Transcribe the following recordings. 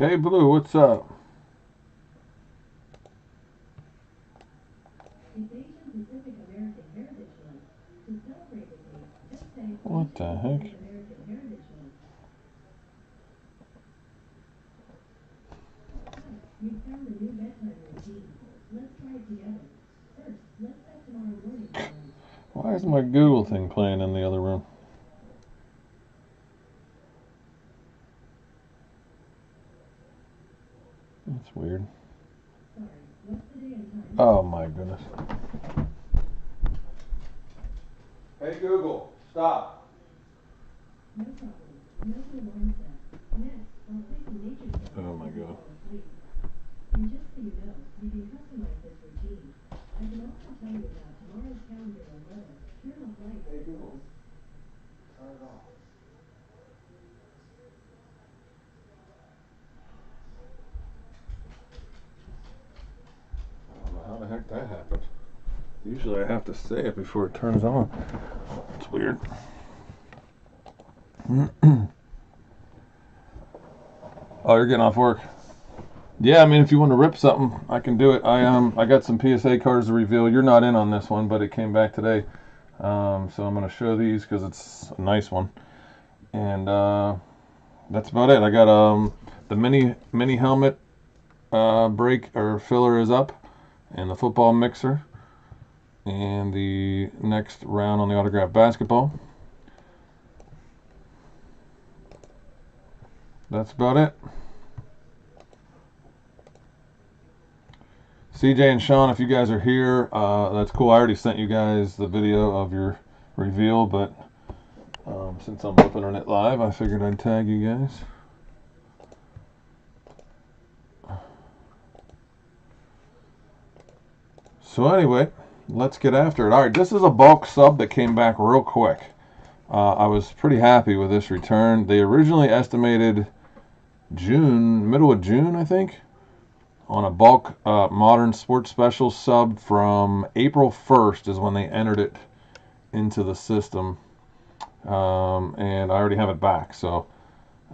Okay, Blue, what's up? What the heck? Why is my Google thing playing in the other room? That's weird. Oh my goodness. Hey Google, stop. Oh my god. Hey Google, turn it off. I don't know how the heck that happened. Usually I have to say it before it turns on. It's weird. Oh, you're getting off work. Yeah, I mean, if you want to rip something, I can do it. I got some PSA cards to reveal. You're not in on this one, but it came back today. So I'm going to show these because it's a nice one. And that's about it. I got the mini helmet break or filler is up, and the football mixer, and the next round on the autographed basketball. That's about it. CJ and Sean, if you guys are here, that's cool. I already sent you guys the video of your reveal, but since I'm opening it live, I figured I'd tag you guys. So anyway, let's get after it. All right, this is a bulk sub that came back real quick. I was pretty happy with this return. They originally estimated June, middle of June, I think, on a bulk modern sports special sub from April 1st is when they entered it into the system. And I already have it back. So,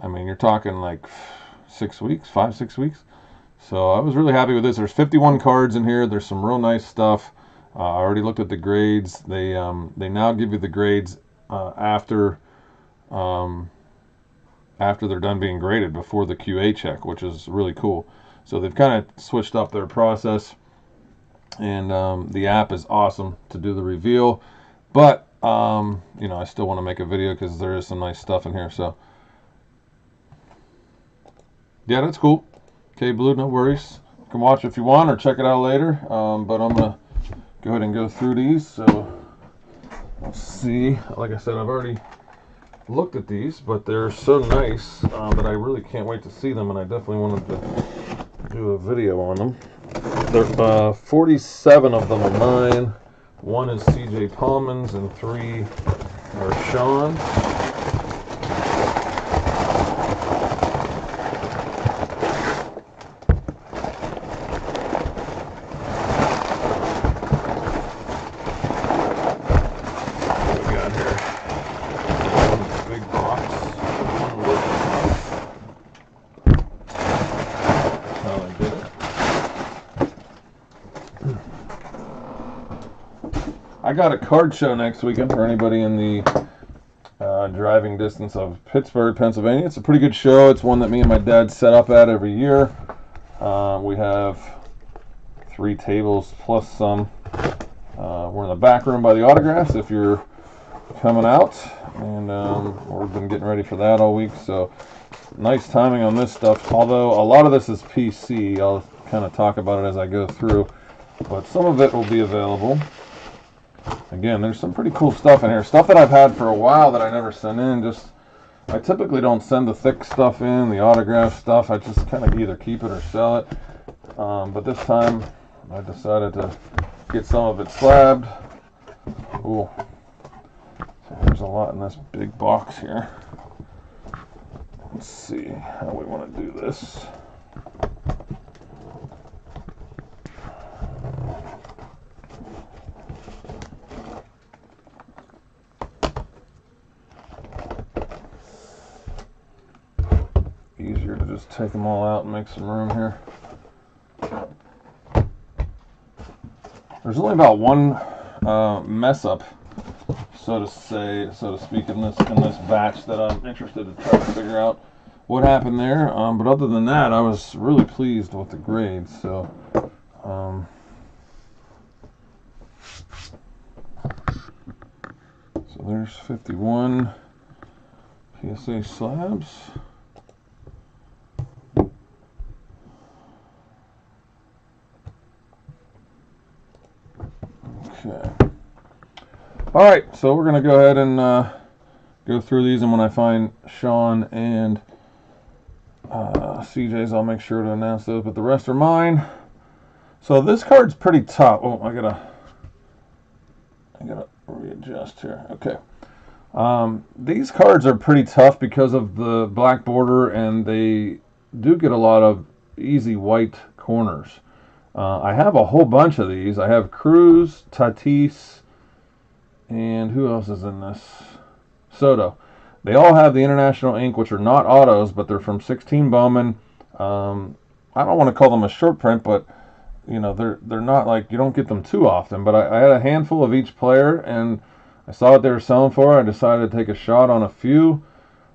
I mean, you're talking like 6 weeks, 5-6 weeks. So I was really happy with this. There's 51 cards in here. There's some real nice stuff. I already looked at the grades. They now give you the grades after they're done being graded, before the QA check, which is really cool. So they've kind of switched up their process, and the app is awesome to do the reveal. But you know, I still want to make a video because there is some nice stuff in here. So yeah, that's cool. Okay, Blue, no worries. You can watch if you want or check it out later. But I'm gonna go ahead and go through these. So let's see. Like I said, I've already looked at these, but they're so nice that I really can't wait to see them, and I definitely wanted to do a video on them. There 47 of them are mine. One is CJ Palman's, and 3 are Sean's. I got a card show next weekend for anybody in the driving distance of Pittsburgh, Pennsylvania. It's a pretty good show. It's one that me and my dad set up at every year. We have 3 tables plus some. We're in the back room by the autographs if you're coming out, and we've been getting ready for that all week. So nice timing on this stuff, although a lot of this is PC. I'll kind of talk about it as I go through, but some of it will be available. Again, there's some pretty cool stuff in here. Stuff that I've had for a while that I never send in. I typically don't send the thick stuff in, the autograph stuff. I just kind of either keep it or sell it. But this time, I decided to get some of it slabbed. Ooh. So there's a lot in this big box here. Let's see how we want to do this. Easier to just just take them all out and make some room here. There's only about one mess up, so to speak, in this batch that I'm interested to try to figure out what happened there. But other than that, I was really pleased with the grades. So there's 51 PSA slabs. Okay. All right, so we're going to go ahead and go through these, and when I find Sean and CJ's, I'll make sure to announce those, but the rest are mine. So this card's pretty tough. Oh, I gotta readjust here. Okay. These cards are pretty tough because of the black border, and they do get a lot of easy white corners. I have a whole bunch of these. I have Cruz, Tatis, and who else is in this? Soto. They all have the international ink, which are not autos, but they're from 16 Bowman. I don't want to call them a short print, but you know, they're not like, you don't get them too often. But I had a handful of each player, and I saw what they were selling for. I decided to take a shot on a few.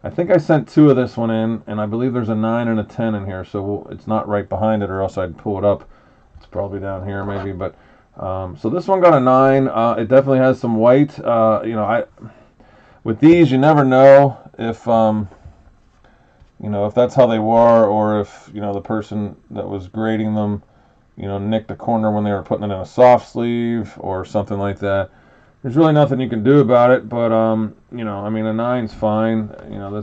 I think I sent 2 of this one in, and I believe there's a 9 and a 10 in here, so it's not right behind it, or else I'd pull it up. It's probably down here maybe, but so this one got a 9. It definitely has some white. You know, with these, you never know if you know, if that's how they were, or if, you know, the person that was grading them, you know, nicked a corner when they were putting it in a soft sleeve or something like that. There's really nothing you can do about it, but you know, I mean, a 9's fine. You know,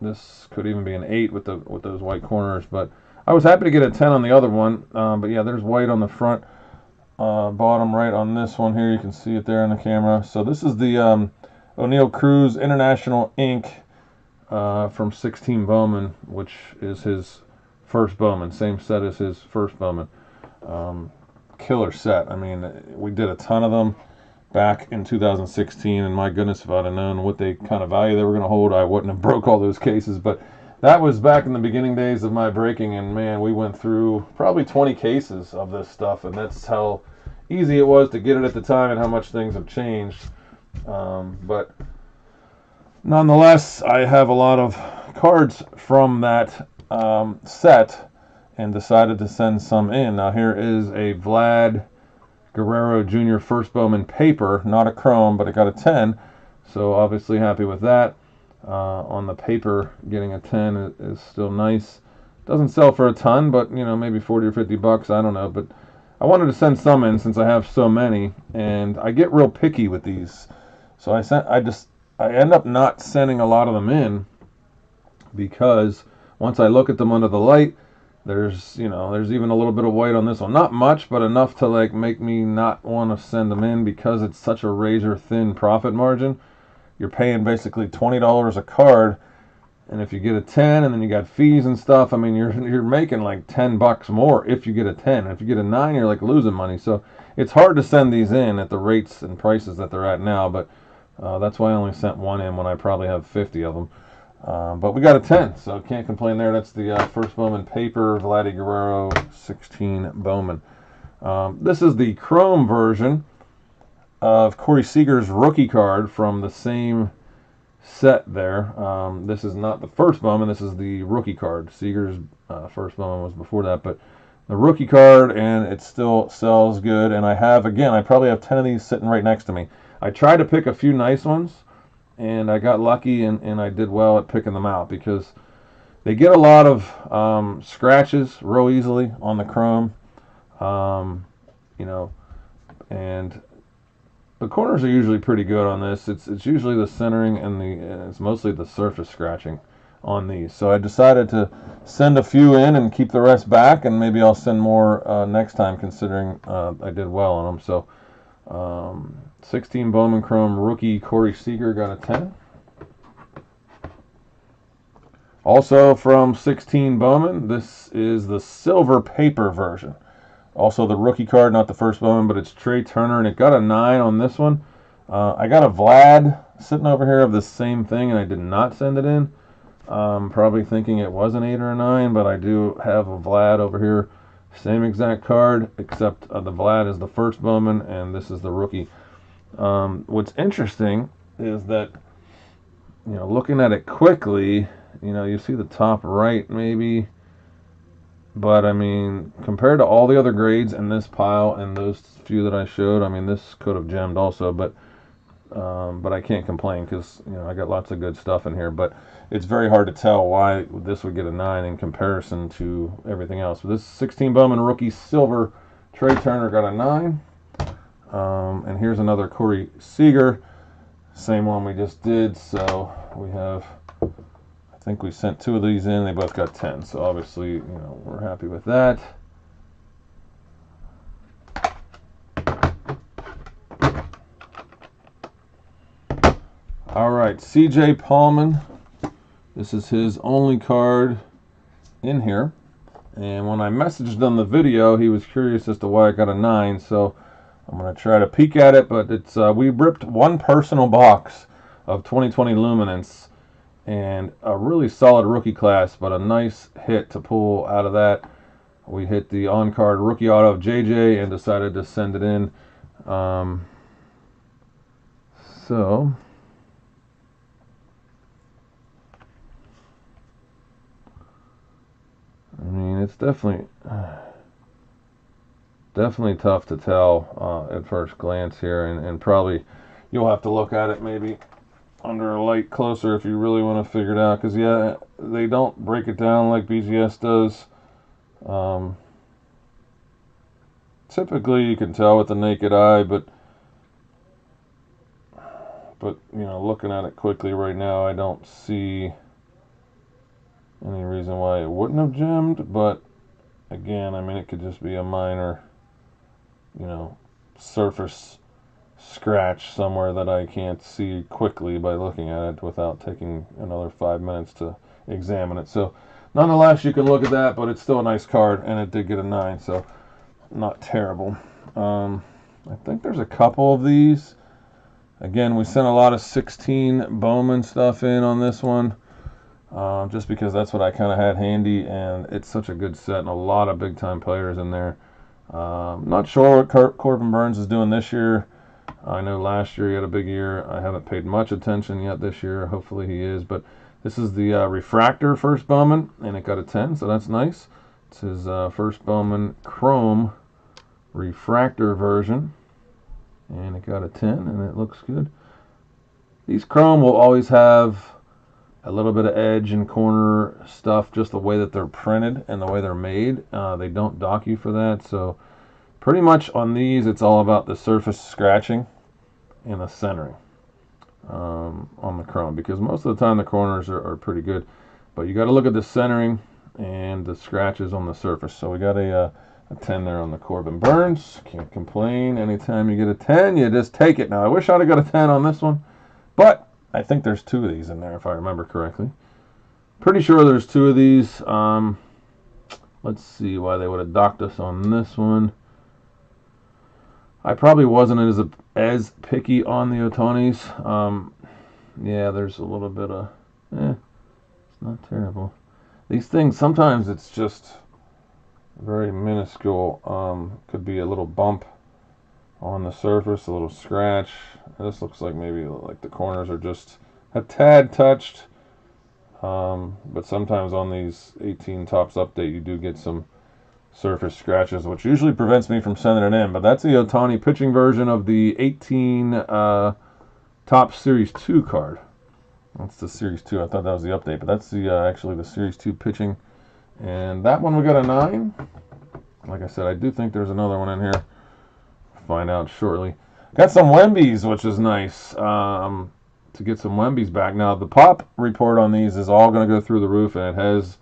this could even be an 8 with those white corners, but I was happy to get a 10 on the other one. But yeah, there's white on the front, bottom right on this one here. You can see it there in the camera. So this is the O'Neill Cruz International Ink from 16 Bowman, which is his first Bowman, same set as his first Bowman. Killer set. I mean, we did a ton of them back in 2016, and my goodness, if I'd have known what they kind of value they were going to hold, I wouldn't have broke all those cases. But that was back in the beginning days of my breaking, and man, we went through probably 20 cases of this stuff, and that's how easy it was to get it at the time and how much things have changed. But nonetheless, I have a lot of cards from that set, and decided to send some in. Now here is a Vlad Guerrero Jr. First Bowman paper, not a chrome, but it got a 10, so obviously happy with that. On the paper, getting a 10 is still nice. Doesn't sell for a ton, but you know, maybe 40 or 50 bucks, I don't know. But I wanted to send some in since I have so many, and I get real picky with these. So I end up not sending a lot of them in, because once I look at them under the light, there's even a little bit of white on this one. Not much, but enough to like make me not want to send them in, because it's such a razor thin profit margin. You're paying basically $20 a card, and if you get a 10 and then you got fees and stuff, I mean, you're making like 10 bucks more if you get a 10. And if you get a 9, you're like losing money. So it's hard to send these in at the rates and prices that they're at now, but that's why I only sent one in when I probably have 50 of them. But we got a 10, so can't complain there. That's the First Bowman paper, Vladdy Guerrero 16 Bowman. This is the chrome version of Corey Seager's rookie card from the same set there. This is not the first Bowman, this is the rookie card. Seager's first Bowman was before that, but the rookie card, and it still sells good. And I probably have 10 of these sitting right next to me. I tried to pick a few nice ones, and I got lucky, and I did well at picking them out, because they get a lot of scratches real easily on the chrome, you know, and the corners are usually pretty good on this. It's usually the centering, and it's mostly the surface scratching on these. So I decided to send a few in and keep the rest back, and maybe I'll send more next time, considering I did well on them. So 16 Bowman Chrome rookie Corey Seager got a 10. Also from 16 Bowman, this is the silver paper version. Also the rookie card, not the first Bowman, but it's Trey Turner, and it got a 9 on this one. I got a Vlad sitting over here of the same thing, and I did not send it in. Probably thinking it was an 8 or a 9, but I do have a Vlad over here. Same exact card, except the Vlad is the first Bowman, and this is the rookie. What's interesting is that, looking at it quickly, you see the top right maybe, but I mean, compared to all the other grades in this pile and those few that I showed, I mean, this could have gemmed also, but I can't complain because I got lots of good stuff in here. But it's very hard to tell why this would get a 9 in comparison to everything else. But this 16 Bowman rookie silver Trey Turner got a 9. And here's another Corey Seager, same one we just did. So we have, I think we sent 2 of these in. They both got 10. So obviously, we're happy with that. All right, CJ Paulman. This is his only card in here. And when I messaged on the video, he was curious as to why I got a 9. So I'm going to try to peek at it. But it's we ripped one personal box of 2020 Luminance and a really solid rookie class, but a nice hit to pull out of that. We hit the on-card rookie auto of JJ and decided to send it in. So I mean, it's definitely tough to tell at first glance here, and probably you'll have to look at it maybe under a light closer if you really want to figure it out, because yeah, they don't break it down like BGS does. Typically you can tell with the naked eye, but looking at it quickly right now, I don't see any reason why it wouldn't have gemmed. But again, I mean, it could just be a minor surface scratch somewhere that I can't see quickly by looking at it without taking another 5 minutes to examine it. So nonetheless, you can look at that, but it's still a nice card, and it did get a 9, so not terrible. I think there's a couple of these. Again, we sent a lot of 16 Bowman stuff in on this one, just because that's what I kind of had handy, and it's such a good set and a lot of big-time players in there. Not sure what Corbin Burns is doing this year. I know last year he had a big year. I haven't paid much attention yet this year. Hopefully he is. But this is the Refractor first Bowman, and it got a 10, so that's nice. It's his first Bowman Chrome Refractor version, and it got a 10, and it looks good. These Chrome will always have a little bit of edge and corner stuff, just the way that they're printed and the way they're made. They don't dock you for that, so pretty much on these it's all about the surface scratching and the centering on the Chrome, because most of the time the corners are pretty good, but you got to look at the centering and the scratches on the surface. So we got a 10 there on the Corbin Burns. Can't complain. Anytime you get a 10, you just take it. Now I wish I'd have got a 10 on this one, but I think there's 2 of these in there if I remember correctly. Pretty sure there's 2 of these. Let's see why they would have docked us on this one. I probably wasn't as picky on the Otanis. Yeah, there's a little bit of, it's not terrible. These things, sometimes it's just very minuscule. Could be a little bump on the surface, a little scratch. This looks like maybe like the corners are just a tad touched. But sometimes on these 18 Topps Update, you do get some surface scratches, which usually prevents me from sending it in. But that's the Ohtani pitching version of the 18 Topps Series 2 card. That's the Series 2. I thought that was the update, but that's the actually the Series 2 pitching. And that one we got a 9. Like I said, I do think there's another one in here. Find out shortly. Got some Wembies, which is nice, to get some Wembies back. Now, the pop report on these is all going to go through the roof, and it has,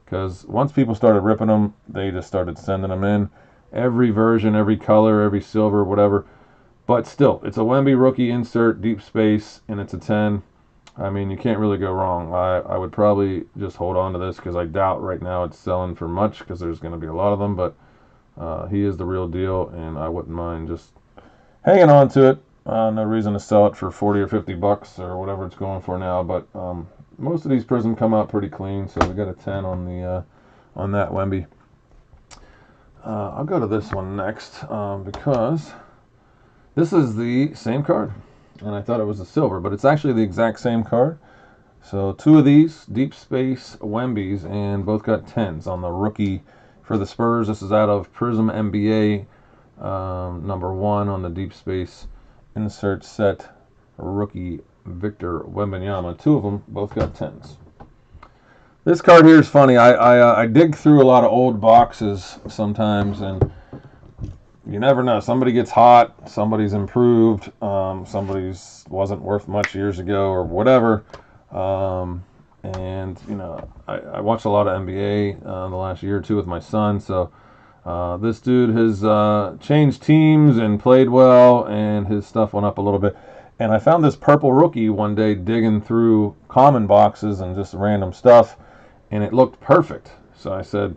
because once people started ripping them, they just started sending them in. Every version, every color, every silver, whatever. But still, it's a Wemby rookie insert, deep space, and it's a 10. I mean, you can't really go wrong. I would probably just hold on to this, because I doubt right now it's selling for much, because there's going to be a lot of them. But he is the real deal, and I wouldn't mind just hanging on to it. No reason to sell it for 40 or 50 bucks or whatever it's going for now, but most of these Prism come out pretty clean, so we got a 10 on the on that Wemby. I'll go to this one next because this is the same card, and I thought it was a silver, but it's actually the exact same card. So two of these Deep Space Wembys, and both got 10s on the rookie for the Spurs. This is out of Prism NBA number 1 on the Deep Space insert set rookie Victor Wembanyama. Two of them both got 10s. This card here is funny. I dig through a lot of old boxes sometimes, and you never know. Somebody gets hot, somebody's improved, somebody's wasn't worth much years ago or whatever. And you know, I watched a lot of NBA the last year or two with my son, so this dude has changed teams and played well, and his stuff went up a little bit. And I found this purple rookie one day digging through common boxes and just random stuff, and it looked perfect. So I said,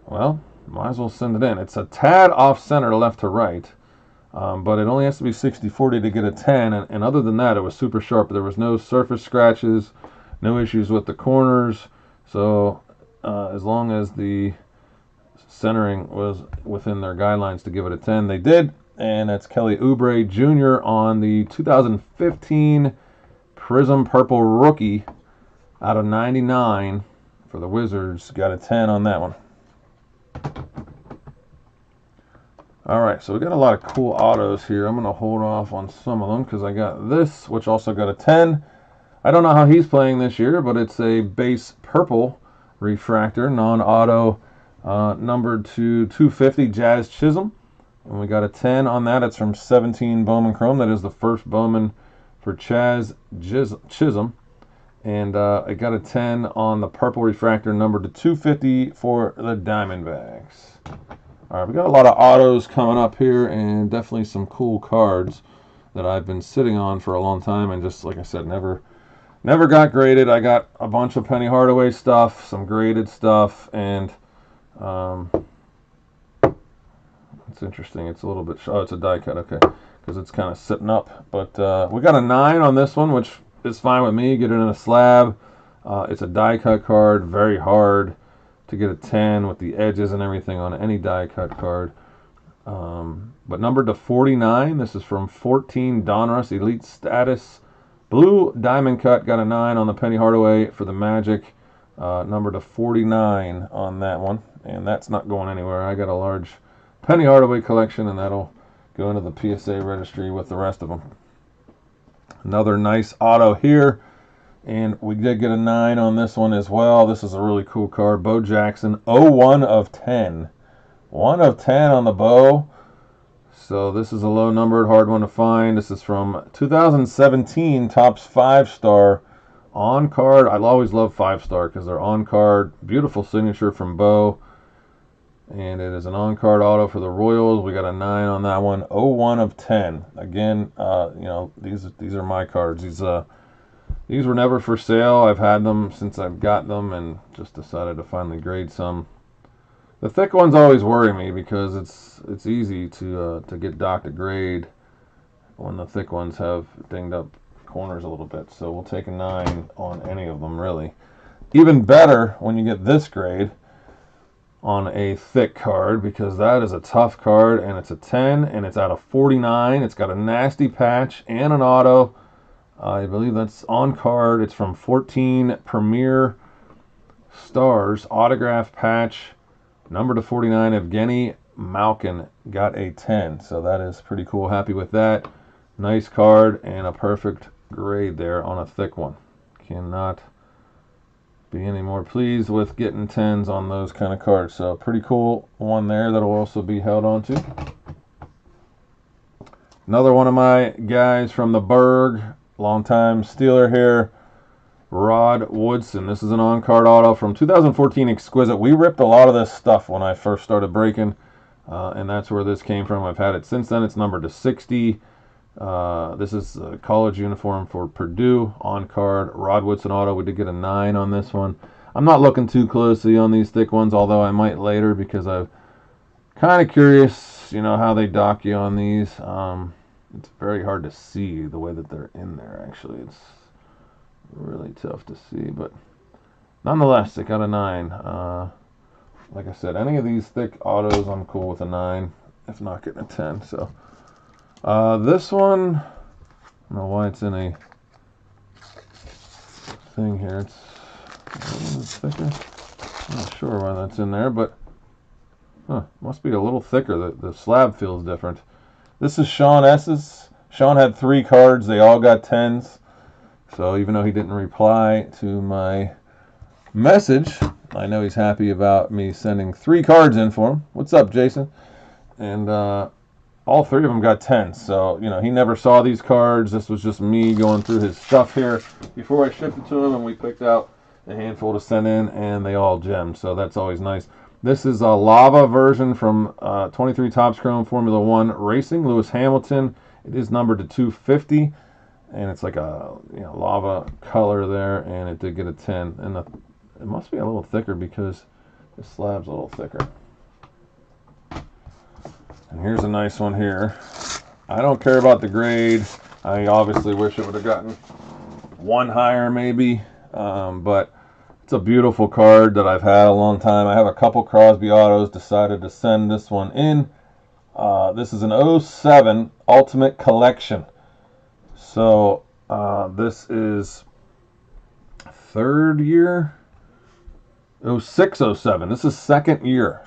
well, might as well send it in. It's a tad off center left to right, but it only has to be 60-40 to get a 10, and other than that, it was super sharp. There was no surface scratches, no issues with the corners, so as long as the centering was within their guidelines to give it a 10, they did. And that's Kelly Oubre Jr. on the 2015 Prism Purple Rookie out of 99 for the Wizards. Got a 10 on that one. Alright, so we got a lot of cool autos here. I'm going to hold off on some of them because I got this, which also got a 10. I don't know how he's playing this year, but it's a base purple refractor, non-auto, numbered to 250 Jazz Chisholm. And we got a 10 on that. It's from 17 Bowman Chrome. That is the first Bowman for Chaz Chisholm. And I got a 10 on the purple refractor numbered to 250 for the Diamondbacks. All right, we got a lot of autos coming up here, and definitely some cool cards that I've been sitting on for a long time, and just like I said, never got graded. I got a bunch of Penny Hardaway stuff, some graded stuff, and it's interesting. It's a little bit, oh, it's a die cut, okay, because it's kind of sitting up. But we got a 9 on this one, which is fine with me. Get it in a slab. It's a die cut card, very hard to get a 10 with the edges and everything on any die cut card. But numbered to 49. This is from 14 Donruss Elite Status. Blue diamond cut, got a 9 on the Penny Hardaway for the Magic. Numbered to 49 on that one. And that's not going anywhere. I got a large Penny Hardaway collection, and that'll go into the PSA registry with the rest of them. Another nice auto here, and we did get a 9 on this one as well. This is a really cool card. Bo Jackson, 01 of 10. 1 of 10 on the Bo. So this is a low numbered, hard one to find. This is from 2017 Topps 5-star on card. I always love 5-star because they're on card. Beautiful signature from Bo. And it is an on-card auto for the Royals. We got a 9 on that one. 01 of 10. Again, you know, these are my cards. These were never for sale. I've had them since I've got them, and just decided to finally grade some. The thick ones always worry me because it's easy to get docked a grade when the thick ones have dinged up corners a little bit. So we'll take a 9 on any of them, really. Even better when you get this grade on a thick card, because that is a tough card, and it's a 10, and it's out of 49. It's got a nasty patch and an auto. I believe that's on card. It's from 14 Premier Stars autograph patch, number to 49. Evgeny Malkin got a 10, so that is pretty cool. Happy with that. Nice card and a perfect grade there on a thick one. Cannot be any more pleased with getting 10s on those kind of cards. So pretty cool one there that'll also be held on to. Another one of my guys from the Berg, longtime Steeler here, Rod Woodson. This is an on-card auto from 2014 Exquisite. We ripped a lot of this stuff when I first started breaking, and that's where this came from. I've had it since then. It's numbered to 60. This is a college uniform for Purdue, on card, Rod Woodson auto. We did get a 9 on this one. I'm not looking too closely on these thick ones, although I might later, because I'm kind of curious, you know, how they dock you on these. It's very hard to see the way that they're in there, actually. Really tough to see, but nonetheless, it got a 9. Like I said, any of these thick autos, I'm cool with a 9, if not getting a 10. So this one, I don't know why it's in a thing here. It's a little bit thicker. I'm not sure why that's in there, but must be a little thicker. The slab feels different. This is Sean S's. Sean had 3 cards. They all got 10s. So even though he didn't reply to my message, I know he's happy about me sending 3 cards in for him. What's up, Jason? And all 3 of them got 10s. So, you know, he never saw these cards. This was just me going through his stuff here before I shipped it to him, and we picked out a handful to send in, and they all gemmed. So that's always nice. This is a lava version from 23 Topps Chrome Formula 1 Racing, Lewis Hamilton. It is numbered to 250, and it's like a lava color there, and it did get a 10. And it must be a little thicker because the slab's a little thicker. And here's a nice one here. I don't care about the grade. I obviously wish it would have gotten 1 higher maybe, but it's a beautiful card that I've had a long time. I have a couple Crosby autos, decided to send this one in. This is an 07 Ultimate Collection. So this is 3rd year, 06, 07. This is second year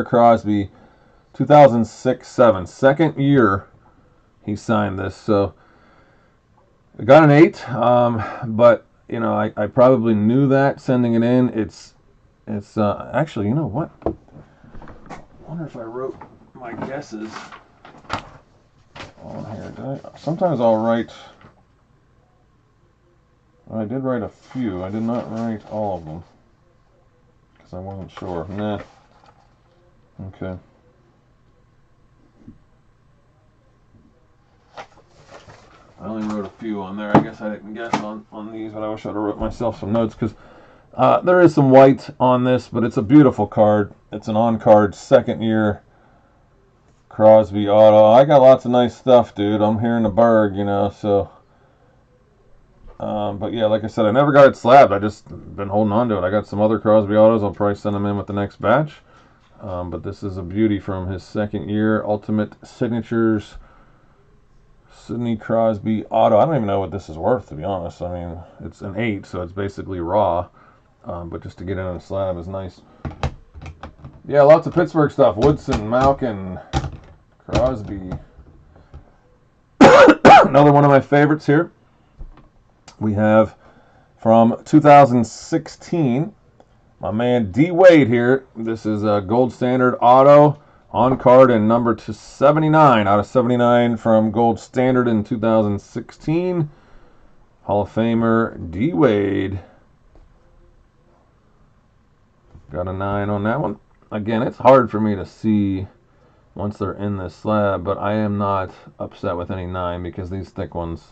Crosby, 2006-07. Second year he signed this. So I got an 8, but you know, I probably knew that sending it in. It's actually, you know what? I wonder if I wrote my guesses on here. Sometimes I'll write. I did write a few. I did not write all of them because I wasn't sure. Nah. Okay. I only wrote a few on there. I guess I didn't guess on these, but I wish I'd have wrote myself some notes because there is some white on this, but it's a beautiful card. It's an on-card 2nd year Crosby auto. I got lots of nice stuff, dude. I'm here in the Berg, you know, so. But yeah, like I said, I never got it slabbed. I just been holding on to it. I got some other Crosby autos. I'll probably send them in with the next batch. But this is a beauty from his 2nd year Ultimate Signatures Sidney Crosby auto. I don't even know what this is worth, to be honest. I mean, it's an 8, so it's basically raw. But just to get it on a slab is nice. Yeah, lots of Pittsburgh stuff. Woodson, Malkin, Crosby. Another one of my favorites here. We have from 2016, my man D. Wade here. This is a Gold Standard auto. On card and number to 79 out of 79 from Gold Standard in 2016. Hall of Famer D. Wade. Got a 9 on that one. Again, it's hard for me to see once they're in this slab, but I am not upset with any 9 because these thick ones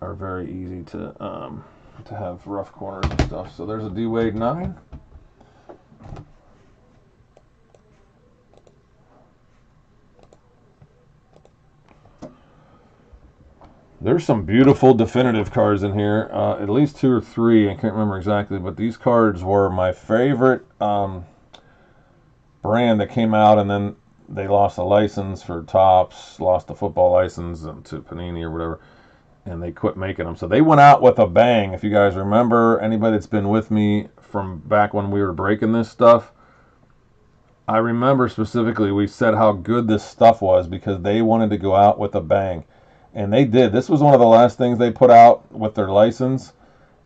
are very easy to have rough corners and stuff. So there's a D. Wade 9. There's some beautiful definitive cards in here, at least 2 or 3, I can't remember exactly, but these cards were my favorite brand that came out, and then they lost a license for Topps, lost the football license to Panini or whatever, and they quit making them. So they went out with a bang. If you guys remember, anybody that's been with me from back when we were breaking this stuff, I remember specifically we said how good this stuff was because they wanted to go out with a bang. And they did. This was one of the last things they put out with their license.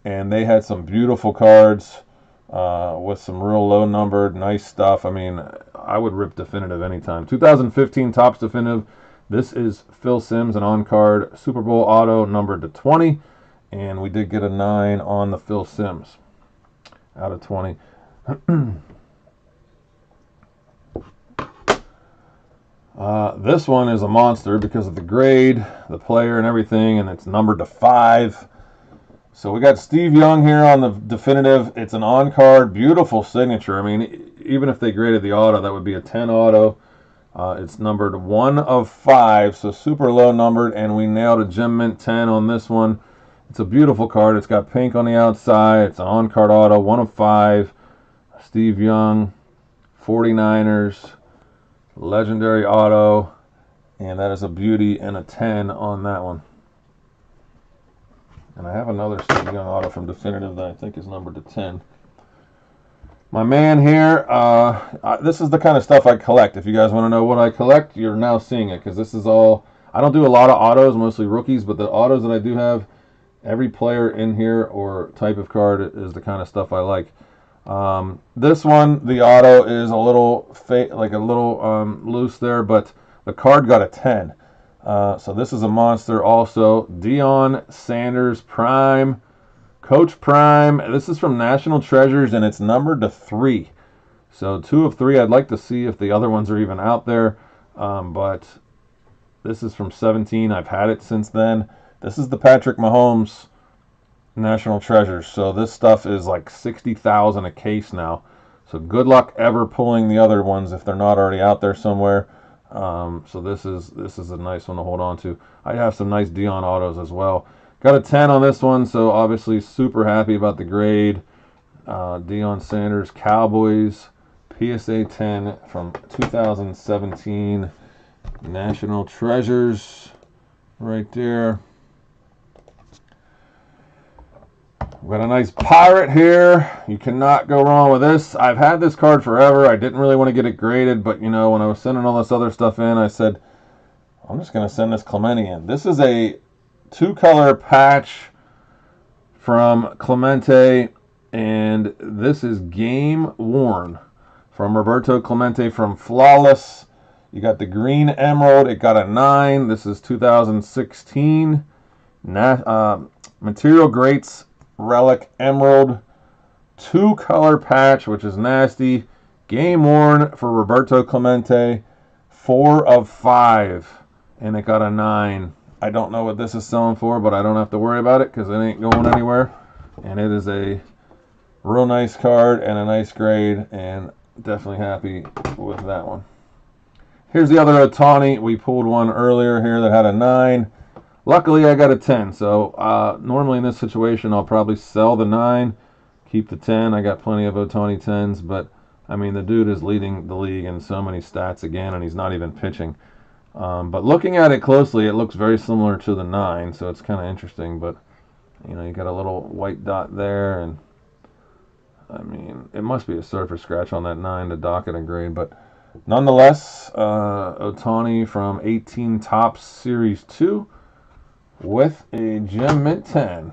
And they had some beautiful cards with some real low numbered, nice stuff. I mean, I would rip definitive anytime. 2015 Topps Definitive. This is Phil Simms, an on-card Super Bowl auto numbered to 20. And we did get a 9 on the Phil Simms out of 20. This one is a monster because of the grade, the player, and everything, and it's numbered to 5. So we got Steve Young here on the definitive. It's an on-card, beautiful signature. I mean, even if they graded the auto, that would be a 10 auto. It's numbered 1 of 5, so super low numbered, and we nailed a Gem Mint 10 on this one. It's a beautiful card. It's got pink on the outside. It's an on-card auto, 1 of 5. Steve Young, 49ers, legendary auto, and that is a beauty and a 10 on that one. And I have another Steve Young auto from Definitive that I think is numbered to 10. My man here, this is the kind of stuff I collect. If you guys want to know what I collect, you're now seeing it, because this is all, I don't do a lot of autos, mostly rookies, but the autos that I do have, every player in here or type of card is the kind of stuff I like. This one, the auto is a little loose there, but the card got a 10. So this is a monster also. Deion Sanders Prime, Coach Prime. This is from National Treasures, and it's numbered to 3. So 2 of 3. I'd like to see if the other ones are even out there. But this is from 17. I've had it since then. This is the Patrick Mahomes National Treasures. So this stuff is like 60,000 a case now. So good luck ever pulling the other ones if they're not already out there somewhere. So this is a nice one to hold on to. I have some nice Deion autos as well. Got a 10 on this one, so obviously super happy about the grade. Deion Sanders Cowboys PSA 10 from 2017. National Treasures right there. We've got a nice pirate here. You cannot go wrong with this. I've had this card forever. I didn't really want to get it graded, but you know, when I was sending all this other stuff in, I said, I'm just going to send this Clemente in. This is a 2-color patch from Clemente, and this is game worn from Roberto Clemente from Flawless. You got the green emerald. It got a 9. This is 2016. Material Greats Relic Emerald, 2-color patch, which is nasty. Game worn for Roberto Clemente, 4 of 5, and it got a 9. I don't know what this is selling for, but I don't have to worry about it because it ain't going anywhere. And it is a real nice card and a nice grade, and definitely happy with that one. Here's the other Ohtani. We pulled one earlier here that had a 9. Luckily, I got a 10. So normally in this situation, I'll probably sell the 9, keep the 10. I got plenty of Ohtani 10s, but I mean, the dude is leading the league in so many stats again, and he's not even pitching. But looking at it closely, it looks very similar to the 9, so it's kind of interesting. But you know, you got a little white dot there, and I mean, it must be a surface scratch on that 9 to dock it and grade. But nonetheless, Ohtani from 18 Topps Series 2 with a Gem Mint 10.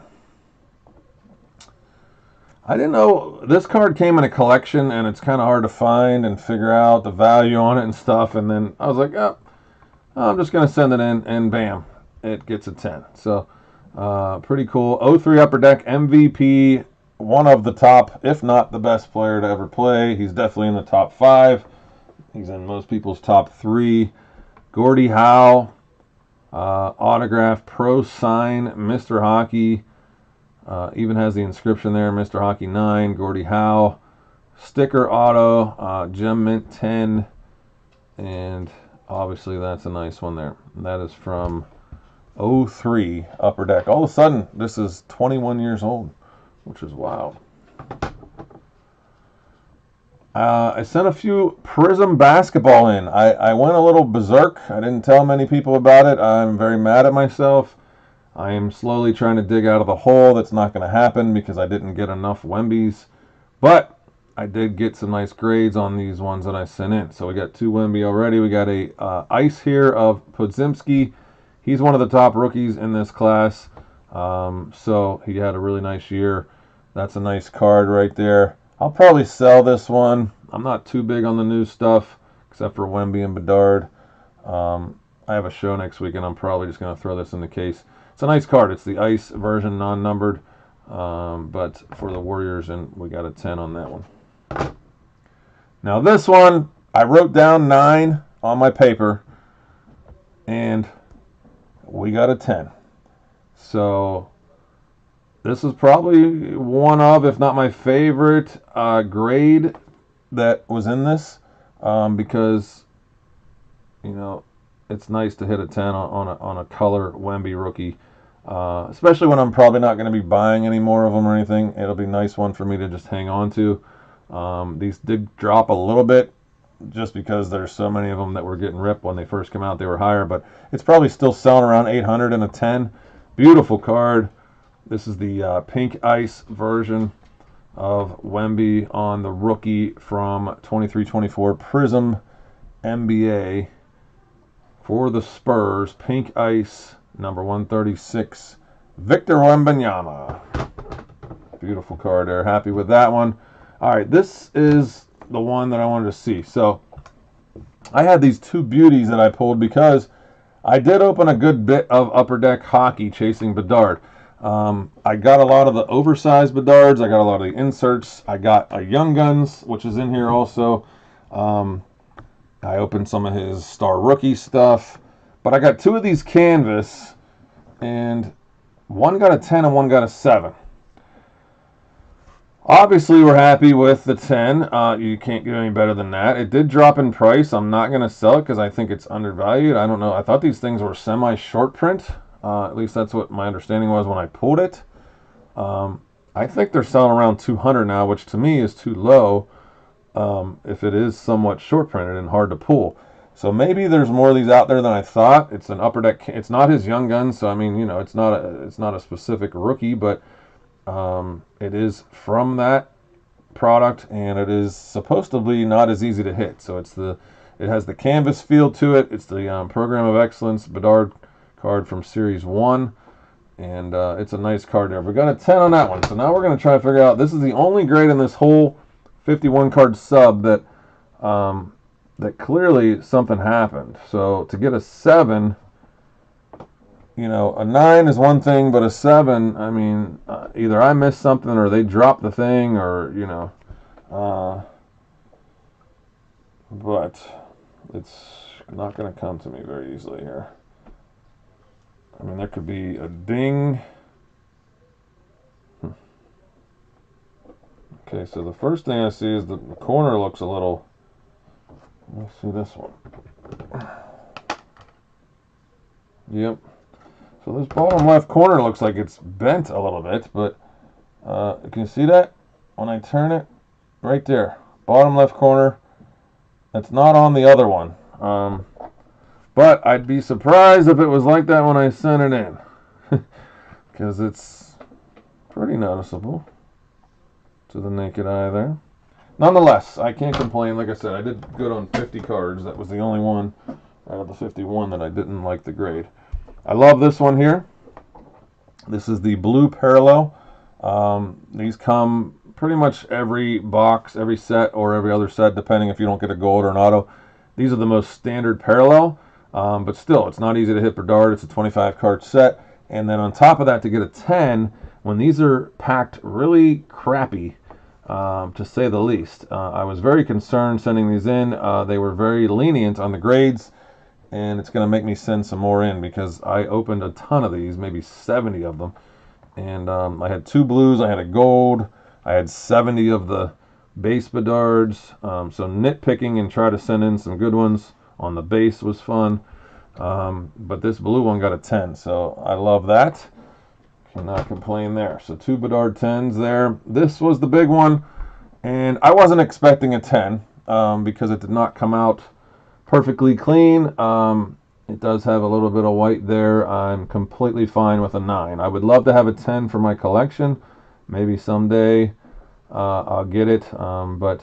I didn't know this card came in a collection, and it's kind of hard to find and figure out the value on it and stuff. And then I was like, oh, I'm just going to send it in, and bam, it gets a 10. So pretty cool. 03 Upper Deck MVP, one of the top, if not the best player to ever play. He's definitely in the top 5. He's in most people's top 3. Gordie Howe, autograph, pro sign, Mr. Hockey. Even has the inscription there, Mr. Hockey 9, Gordie Howe. Sticker auto, Gem Mint 10. And obviously that's a nice one there. And that is from 03 Upper Deck. All of a sudden, this is 21 years old, which is wild. I sent a few Prism basketball in. I went a little berserk. I didn't tell many people about it. I'm very mad at myself. I am slowly trying to dig out of the hole. That's not going to happen because I didn't get enough Wembies. But I did get some nice grades on these ones that I sent in. So we got 2 Wemby already. We got a ice here of Podziemski. He's one of the top rookies in this class. So he had a really nice year. That's a nice card right there. I'll probably sell this one. I'm not too big on the new stuff, except for Wemby and Bedard. I have a show next week, and I'm probably just going to throw this in the case. It's a nice card. It's the ice version, non-numbered. But for the Warriors, and we got a 10 on that one. Now this one, I wrote down 9 on my paper, and we got a 10. So this is probably one of, if not my favorite grade that was in this, because, you know, it's nice to hit a 10 on a color Wemby rookie. especially when I'm probably not going to be buying any more of them or anything. It'll be a nice one for me to just hang on to. These did drop a little bit just because there's so many of them that were getting ripped when they first came out. They were higher, but it's probably still selling around 800 and a 10. Beautiful card. This is the pink ice version of Wemby on the rookie from 23-24 Prism NBA for the Spurs. Pink ice, number 136, Victor Wembanyama. Beautiful card there. Happy with that one. All right, this is the one that I wanted to see. So I had these two beauties that I pulled because I did open a good bit of Upper Deck hockey chasing Bedard. I got a lot of the oversized Bedards. I got a lot of the inserts. I got a Young Guns, which is in here also. I opened some of his Star Rookie stuff. But I got two of these canvas, and one got a 10 and one got a 7. Obviously, we're happy with the 10. You can't get any better than that. It did drop in price. I'm not going to sell it because I think it's undervalued. I don't know. I thought these things were semi-short print. At least that's what my understanding was when I pulled it. I think they're selling around 200 now, which to me is too low if it is somewhat short printed and hard to pull. So maybe there's more of these out there than I thought. It's an Upper Deck. It's not his Young Guns, so I mean, you know, it's not a specific rookie, but it is from that product, and it is supposedly not as easy to hit. So it has the canvas feel to it. It's the Program of Excellence Bedard card from Series 1, and it's a nice card there. We got a 10 on that one. So now we're going to try to figure out, this is the only grade in this whole 51 card sub that that clearly something happened. So to get a 7, you know, a 9 is one thing, but a 7, I mean, either I missed something or they dropped the thing, or, you know, but it's not going to come to me very easily here. I mean, there could be a ding. Okay, so the first thing I see is the corner looks a little, let's see this one. Yep. So this bottom left corner looks like it's bent a little bit, but can you see that? When I turn it, right there, bottom left corner, that's not on the other one. But I'd be surprised if it was like that when I sent it in, because it's pretty noticeable to the naked eye there. Nonetheless, I can't complain. Like I said, I did good on 50 cards. That was the only one out of the 51 that I didn't like the grade. I love this one here. This is the blue parallel. These come pretty much every box, every set, or every other set, depending if you don't get a gold or an auto. These are the most standard parallel, but still, it's not easy to hit Bedard. It's a 25 card set. And then on top of that, to get a 10, when these are packed really crappy, to say the least. I was very concerned sending these in. They were very lenient on the grades, and it's going to make me send some more in because I opened a ton of these, maybe 70 of them. And I had 2 blues, I had a gold, I had 70 of the base Bedards. So nitpicking and try to send in some good ones on the base was fun. But this blue one got a 10, so I love that. Cannot complain there. So 2 Bedard 10s there. This was the big one, and I wasn't expecting a 10 because it did not come out perfectly clean. It does have a little bit of white there. I'm completely fine with a 9. I would love to have a 10 for my collection. Maybe someday I'll get it, but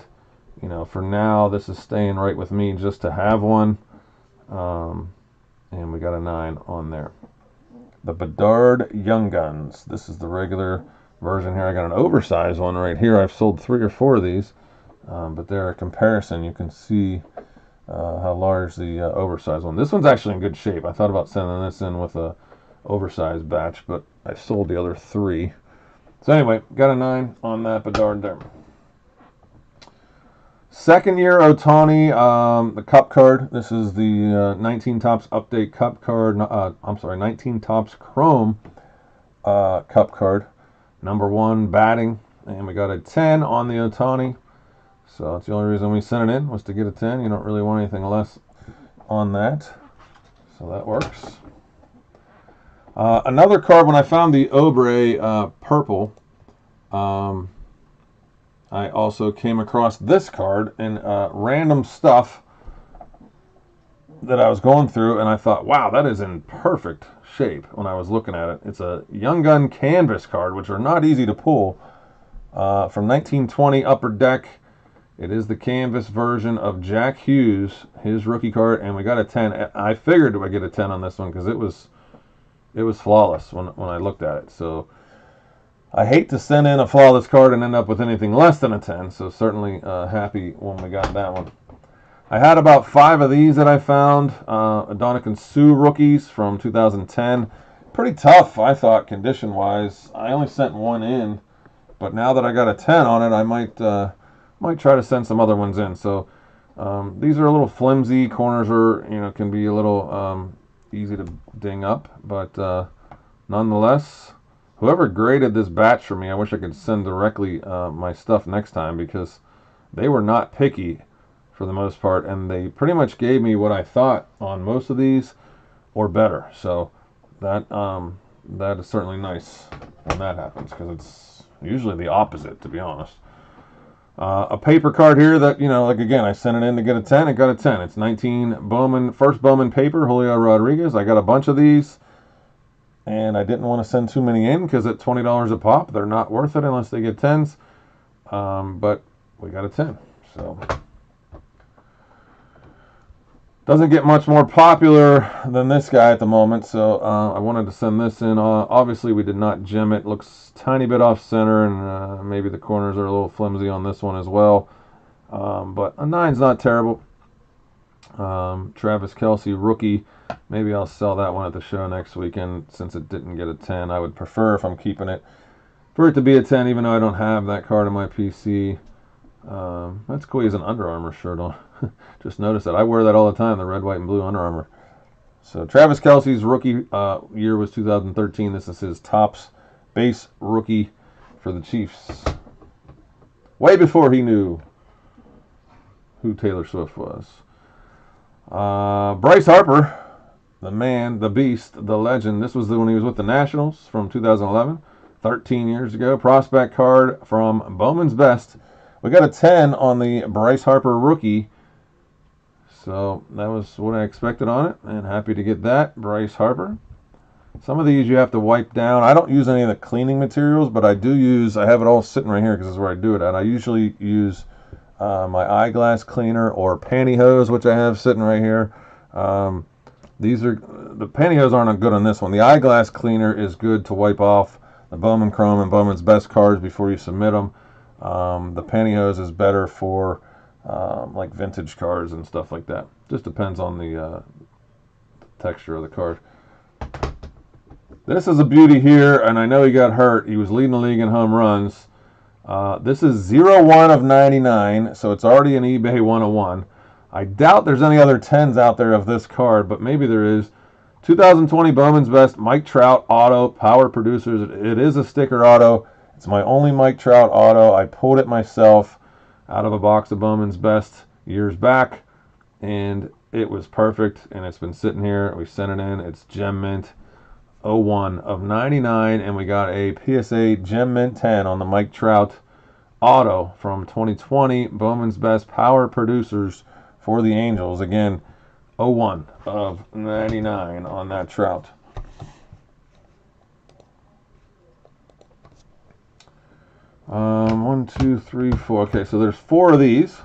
you know, for now this is staying right with me just to have one. And we got a 9 on there. The Bedard Young Guns. This is the regular version here. I got an oversized one right here. I've sold 3 or 4 of these, but they're a comparison. You can see how large the oversized one. This one's actually in good shape. I thought about sending this in with a oversized batch, but I sold the other 3. So anyway, got a 9 on that Bedard there. Second year Ohtani, the Cup card. This is the 19 Topps Update Cup card. I'm sorry, 19 Topps Chrome Cup card. Number 1 batting, and we got a 10 on the Ohtani. So that's the only reason we sent it in, was to get a 10. You don't really want anything less on that, so that works. Another card, when I found the Obre purple, I also came across this card in random stuff that I was going through, and I thought, wow, that is in perfect shape when I was looking at it. It's a Young Gun canvas card, which are not easy to pull, from 1920 Upper Deck. It is the canvas version of Jack Hughes, his rookie card, and we got a 10. I figured I get a 10 on this one because it was flawless when I looked at it. So I hate to send in a flawless card and end up with anything less than a 10, so certainly happy when we got that one. I had about 5 of these that I found, Adonica Sue rookies from 2010. Pretty tough, I thought, condition-wise. I only sent one in, but now that I got a 10 on it, I might try to send some other ones in. So these are a little flimsy. Corners are, can be a little easy to ding up, but nonetheless, whoever graded this batch for me, I wish I could send directly my stuff next time, because they were not picky for the most part, and they pretty much gave me what I thought on most of these, or better. So that is certainly nice when that happens, because it's usually the opposite, to be honest. A paper card here that, like again, I sent it in to get a 10. It got a 10. It's 19 Bowman, first Bowman paper, Julio Rodriguez. I got a bunch of these, and I didn't want to send too many in because at $20 a pop, they're not worth it unless they get 10s. But we got a 10. So doesn't get much more popular than this guy at the moment, so I wanted to send this in. Obviously, we did not gem it. Looks tiny bit off center, and maybe the corners are a little flimsy on this one as well. But a 9's not terrible. Travis Kelce rookie. Maybe I'll sell that one at the show next weekend since it didn't get a 10. I would prefer, if I'm keeping it, for it to be a 10, even though I don't have that card in my PC. That's cool. He has an Under Armour shirt on. Just noticed that. I wear that all the time, the red, white, and blue Under Armour. So Travis Kelce's rookie year was 2013. This is his Topps base rookie for the Chiefs. Way before he knew who Taylor Swift was. Bryce Harper, the man, the beast, the legend. This was when he was with the Nationals from 2011, 13 years ago. Prospect card from Bowman's Best. We got a 10 on the Bryce Harper rookie. So that was what I expected on it, and happy to get that. Bryce Harper. Some of these you have to wipe down. I don't use any of the cleaning materials, but I do use, I have it all sitting right here because this is where I do it at. I usually use my eyeglass cleaner or pantyhose, which I have sitting right here. These are, the pantyhose aren't good on this one. The eyeglass cleaner is good to wipe off the Bowman Chrome and Bowman's Best cards before you submit them. The pantyhose is better for like vintage cards and stuff like that. Just depends on the texture of the card. This is a beauty here, and I know he got hurt. He was leading the league in home runs. This is 01 of 99, so it's already an eBay 101. I doubt there's any other 10s out there of this card, but maybe there is. 2020 Bowman's Best Mike Trout auto, Power Producers. It is a sticker auto. It's my only Mike Trout auto. I pulled it myself out of a box of Bowman's Best years back, and it was perfect, and it's been sitting here. We sent it in. It's Gem Mint 01 of 99, and we got a PSA Gem Mint 10 on the Mike Trout auto from 2020 Bowman's Best Power Producers for the Angels. Again, 01 of 99 on that Trout. One, two, three, four. Okay, so there's 4 of these.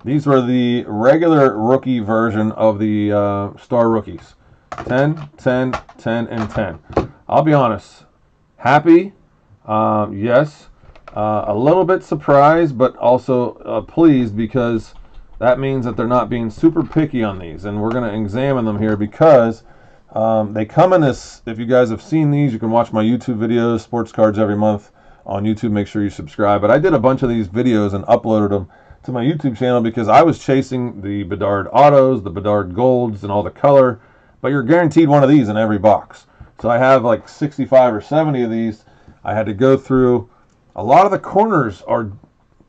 These were the regular rookie version of the Star Rookies. 10, 10, 10, and 10. I'll be honest. Happy, yes. A little bit surprised, but also pleased, because that means that they're not being super picky on these. And we're going to examine them here because they come in this, if you guys have seen these, you can watch my YouTube videos, Sports Cards Every Month on YouTube. Make sure you subscribe. But I did a bunch of these videos and uploaded them to my YouTube channel because I was chasing the Bedard Autos, the Bedard Golds, and all the color. But you're guaranteed one of these in every box. So I have like 65 or 70 of these. I had to go through. A lot of the corners are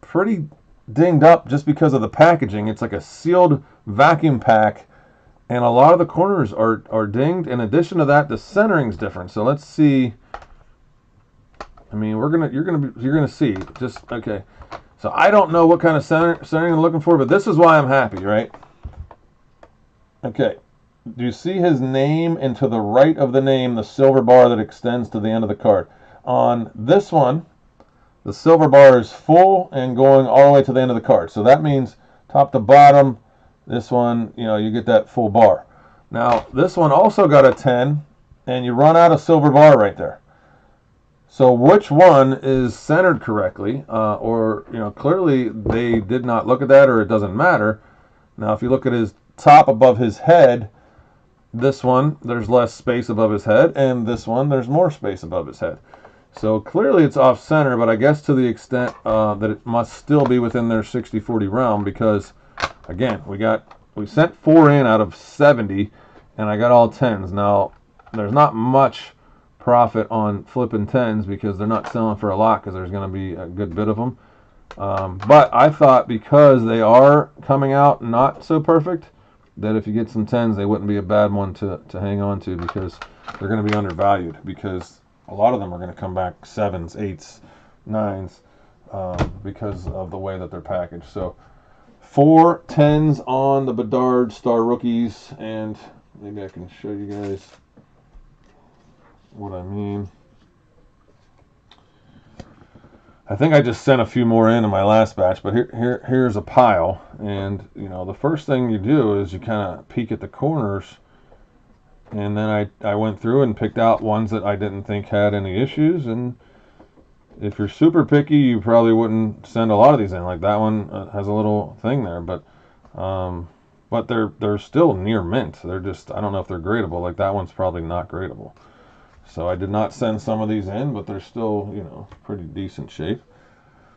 pretty dinged up just because of the packaging. It's like a sealed vacuum pack And a lot of the corners are dinged. In addition to that, the centering's different. So let's see. I mean, you're gonna see. Just okay. So I don't know what kind of centering I'm looking for, but this is why I'm happy, right? Okay. Do you see his name, and to the right of the name, the silver bar that extends to the end of the card? On this one, the silver bar is full and going all the way to the end of the card. So that means top to bottom, this one, you get that full bar. Now, this one also got a 10, and you run out of silver bar right there. So which one is centered correctly? Or, clearly they did not look at that, or it doesn't matter. Now, if you look at his top above his head, this one, there's less space above his head, and this one, there's more space above his head. So clearly it's off center, but I guess to the extent that it must still be within their 60-40 realm, because again, we sent 4 in out of 70, and I got all 10s. Now, there's not much profit on flipping 10s because they're not selling for a lot, because there's going to be a good bit of them. But I thought because they are coming out not so perfect, that if you get some 10s, they wouldn't be a bad one to hang on to, because they're going to be undervalued, because a lot of them are going to come back 7s, 8s, 9s, because of the way that they're packaged. So 4 10s on the Bedard Star Rookies, and maybe I can show you guys what I mean. I think I just sent a few more in my last batch, but here's a pile, and the first thing you do is you kind of peek at the corners, and then I went through and picked out ones that I didn't think had any issues. And if you're super picky, you probably wouldn't send a lot of these in. Like that one has a little thing there, but they're still near mint. They're just, I don't know if they're gradable. Like that one's probably not gradable. So I did not send some of these in, but they're still, pretty decent shape.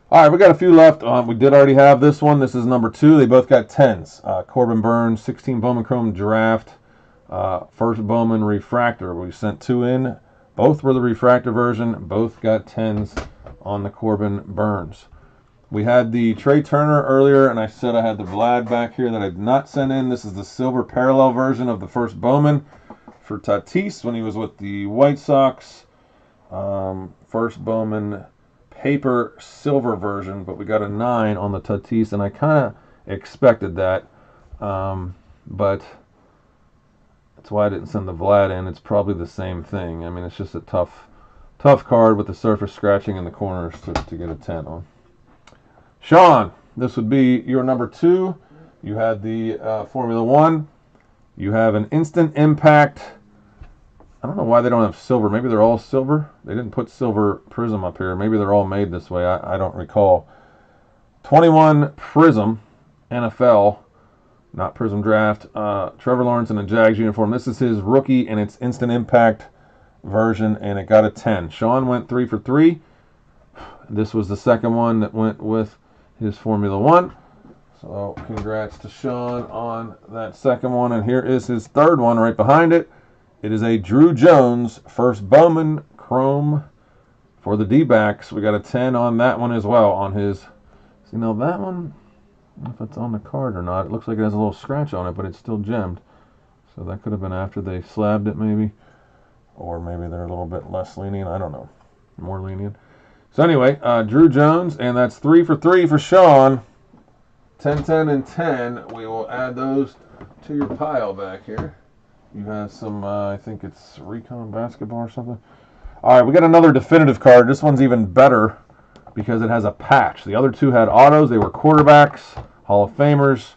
All right, we got a few left. We did already have this one. This is number 2. They both got 10s. Corbin Burns, 16 Bowman Chrome Draft, first Bowman Refractor. We sent 2 in. Both were the refractor version. Both got 10s on the Corbin Burns. We had the Trey Turner earlier, and I said I had the Vlad back here that I did not send in. This is the silver parallel version of the first Bowman for Tatis when he was with the White Sox. First Bowman paper silver version, but we got a 9 on the Tatis, and I kind of expected that, but that's why I didn't send the Vlad in. It's probably the same thing. I mean, it's just a tough card with the surface scratching in the corners to get a 10 on. Sean, this would be your number 2. You had the Formula 1. You have an instant impact. I don't know why they don't have silver. Maybe they're all silver. They didn't put silver prism up here. Maybe they're all made this way. I don't recall. 21 Prism NFL, not Prism Draft. Trevor Lawrence in a Jags uniform. This is his rookie, and it's instant impact version, and it got a 10. Sean went 3 for 3. This was the second one that went with his Formula 1. So congrats to Sean on that second one. And here is his third one right behind it. It is a Drew Jones first Bowman Chrome for the D-backs. We got a 10 on that one as well on his. See, now that one, I don't know if it's on the card or not. It looks like it has a little scratch on it, but it's still gemmed. So that could have been after they slabbed it maybe. Or maybe they're a little bit less lenient. I don't know. More lenient. So anyway, Drew Jones, and that's 3 for 3 for Sean. 10, 10, and 10. We will add those to your pile back here. You have some, I think it's Recon Basketball or something. All right, we got another definitive card. This one's even better because it has a patch. The other 2 had autos. They were quarterbacks, Hall of Famers.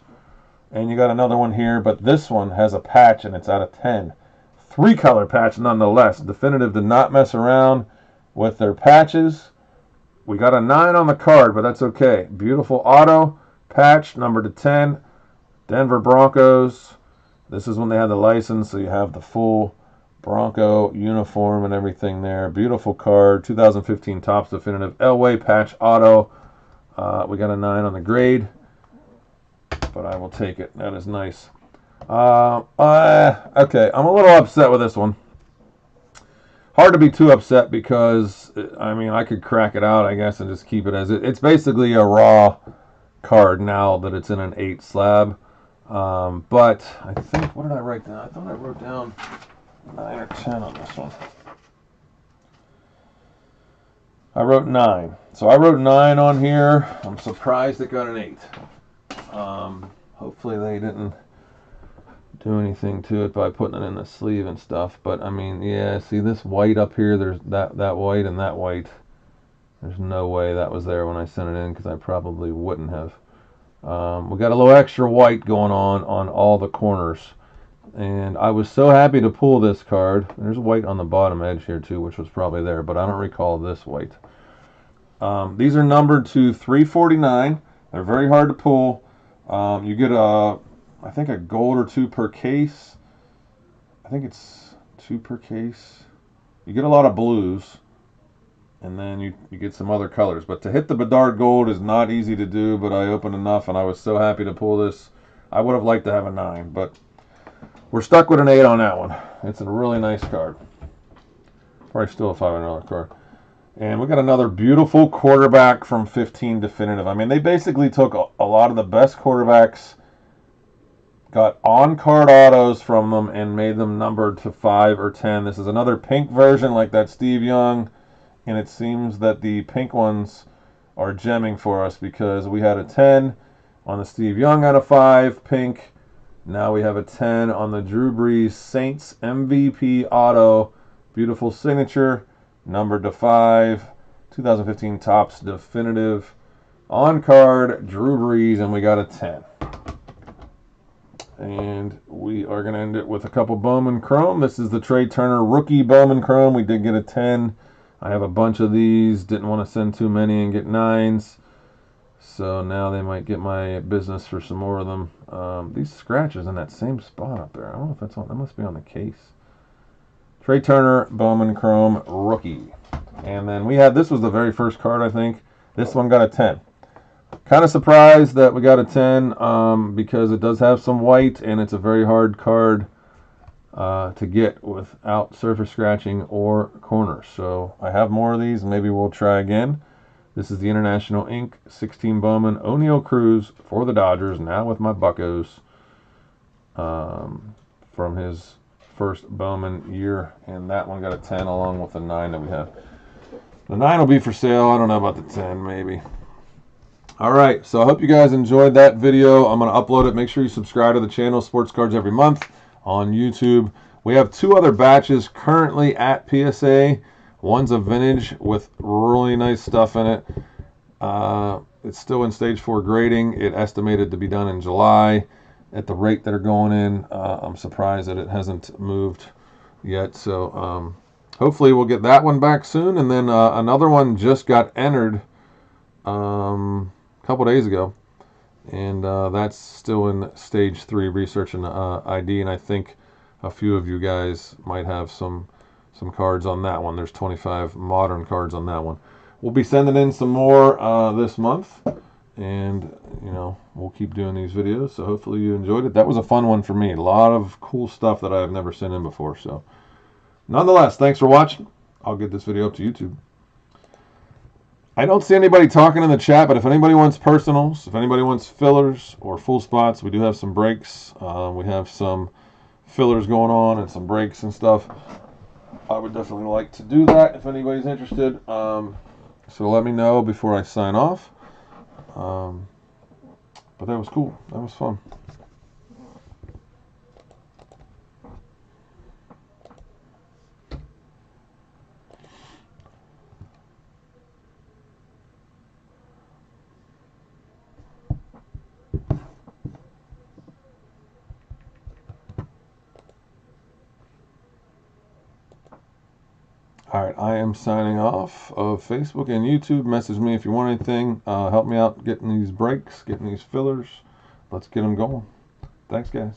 And you got another one here, but this one has a patch, and it's out of 10. 3-color patch nonetheless. Definitive did not mess around with their patches. We got a 9 on the card, but that's okay. Beautiful auto patch, number to 10. Denver Broncos. This is when they had the license, so you have the full Bronco uniform and everything there. Beautiful card. 2015 Topps Definitive Elway patch auto. We got a 9 on the grade, but I will take it. That is nice. Okay, I'm a little upset with this one. Hard to be too upset because, I mean, I could crack it out, I guess, and just keep it as it. It's basically a raw card now that it's in an 8 slab. But I think, what did I write down? I thought I wrote down 9 or 10 on this one. I wrote 9. So I wrote 9 on here. I'm surprised it got an 8. Hopefully they didn't do anything to it by putting it in the sleeve and stuff. But I mean, yeah, see this white up here, there's that white and that white. There's no way that was there when I sent it in, because I probably wouldn't have. We got a little extra white going on all the corners. And I was so happy to pull this card. There's white on the bottom edge here too, which was probably there, but I don't recall this white. These are numbered to 349. They're very hard to pull. You get I think a gold or 2 per case. I think it's 2 per case. You get a lot of blues, and then you get some other colors. But to hit the Bedard Gold is not easy to do, but I opened enough, and I was so happy to pull this. I would have liked to have a 9, but we're stuck with an 8 on that one. It's a really nice card. Probably still a $500 card. And we got another beautiful quarterback from 15 Definitive. I mean, they basically took a lot of the best quarterbacks, got on-card autos from them, and made them numbered to 5 or 10. This is another pink version like that Steve Young, and it seems that the pink ones are gemming for us, because we had a 10 on the Steve Young out of 5, pink. Now we have a 10 on the Drew Brees Saints MVP auto. Beautiful signature, numbered to 5. 2015 Topps Definitive. On card, Drew Brees, and we got a 10. And we are going to end it with a couple Bowman Chrome. This is the Trey Turner rookie Bowman Chrome. We did get a 10. I have a bunch of these. Didn't want to send too many and get 9s. So now they might get my business for some more of them. These scratches in that same spot up there. I don't know if that's on. That must be on the case. Trey Turner, Bowman Chrome, rookie. And then we had, this was the very first card, I think. This one got a 10. Kind of surprised that we got a 10 because it does have some white, and it's a very hard card to get without surface scratching or corners. So I have more of these. Maybe we'll try again. This is the International Ink 16 Bowman O'Neal Cruz for the Dodgers, now with my Buccos, from his first Bowman year. And that one got a 10 along with the 9 that we have. The 9 will be for sale. I don't know about the 10, maybe. All right, so I hope you guys enjoyed that video. I'm going to upload it. Make sure you subscribe to the channel, Sports Cards Every Month on YouTube. We have 2 other batches currently at PSA. One's a vintage with really nice stuff in it. It's still in stage 4 grading. It estimated to be done in July. At the rate that are going in, I'm surprised that it hasn't moved yet. So hopefully we'll get that one back soon. And then another one just got entered a couple days ago. And that's still in stage 3 research and ID. And I think a few of you guys might have some cards on that one. There's 25 modern cards on that one. We'll be sending in some more this month, and you know, we'll keep doing these videos. So hopefully you enjoyed it. That was a fun one for me. A lot of cool stuff that I've never sent in before. So nonetheless, thanks for watching. I'll get this video up to YouTube. I don't see anybody talking in the chat, but if anybody wants personals, if anybody wants fillers or full spots, we do have some breaks. We have some fillers going on and some breaks and stuff. I would definitely like to do that if anybody's interested. So let me know before I sign off. But that was cool. That was fun. All right, I am signing off of Facebook and YouTube. Message me if you want anything. Help me out getting these breaks, getting these fillers. Let's get them going. Thanks, guys.